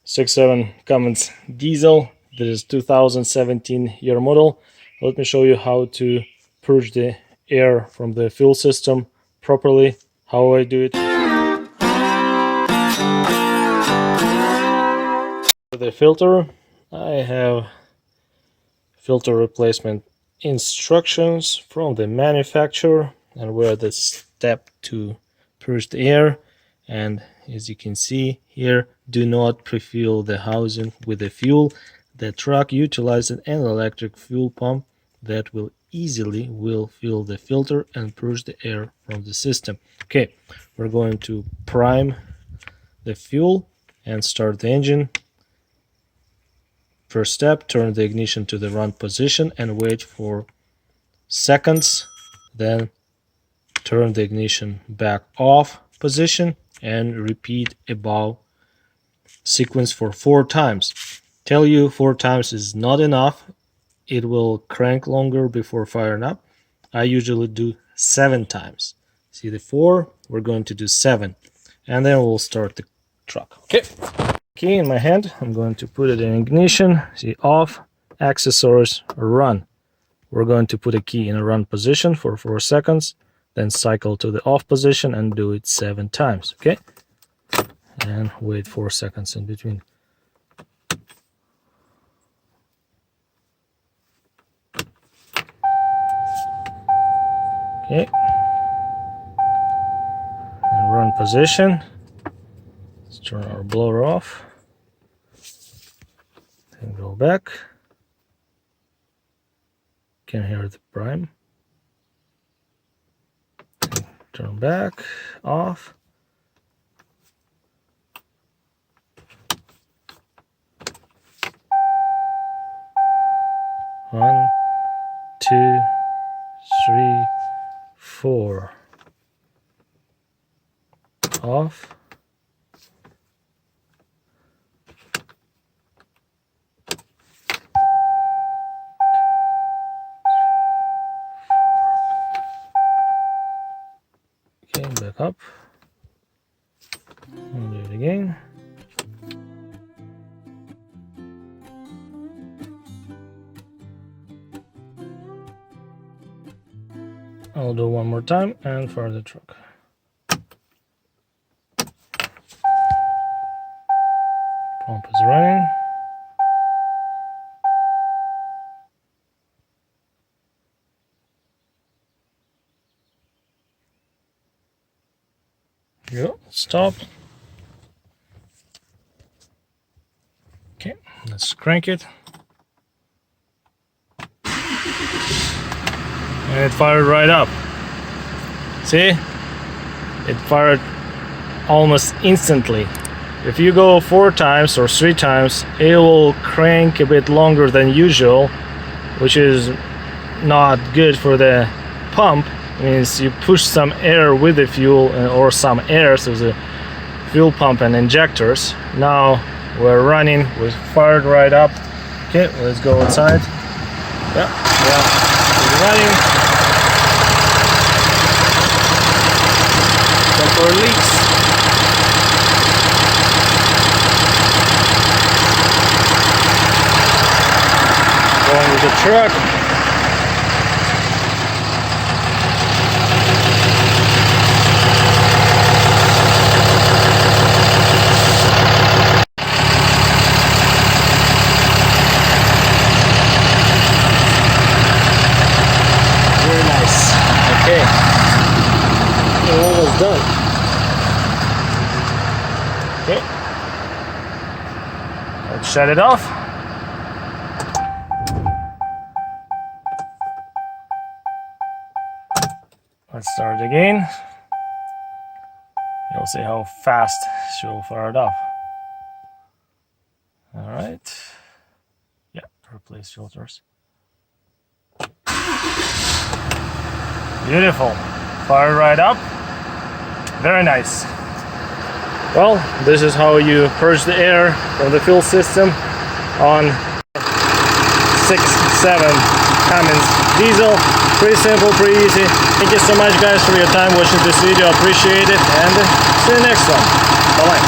6.7 Cummins diesel. This is 2017 year model. Let me show you how to purge the air from the fuel system properly, how I do it. For the filter, I have filter replacement instructions from the manufacturer and where the step to purge the air. And as you can see here, do not pre-fill the housing with the fuel. The truck utilizes an electric fuel pump that will easily fill the filter and purge the air from the system. Okay, we're going to prime the fuel and start the engine. First step, turn the ignition to the run position and wait for seconds. Then turn the ignition back off position and repeat above sequence for 4 times. Tell you 4 times is not enough. It will crank longer before firing up. I usually do 7 times. See the 4, we're going to do 7. And then we'll start the truck. Okay. Key in my hand, I'm going to put it in ignition. See, off, accessories, run. We're going to put a key in a run position for 4 seconds. Then cycle to the off position and do it 7 times, okay? And wait 4 seconds in between. Okay. And run position. Let's turn our blower off. Then go back. Can hear the prime. Turn back, off. One, 2, 3, 4. Off. Back up. I'll do it again. I'll do one more time and fire the truck. Pump is running. Go, stop. Okay, let's crank it. And it fired right up. See? It fired almost instantly. If you go 4 times or 3 times, it will crank a bit longer than usual, which is not good for the pump. Means you push some air with the fuel or some air through the fuel pump and injectors. Now we're running, we fired right up. Okay, let's go outside. Yeah, we're running. Check for leaks. Going with the truck. Okay, we're almost done. Okay, let's shut it off. Let's start again. You'll see how fast she will fire it up. All right. Yeah, replace filters. Beautiful. Fire right up. Very nice. Well, this is how you purge the air from the fuel system on 6.7 Cummins diesel. Pretty simple, pretty easy. Thank you so much guys for your time watching this video. I appreciate it, and see you next one. Bye bye.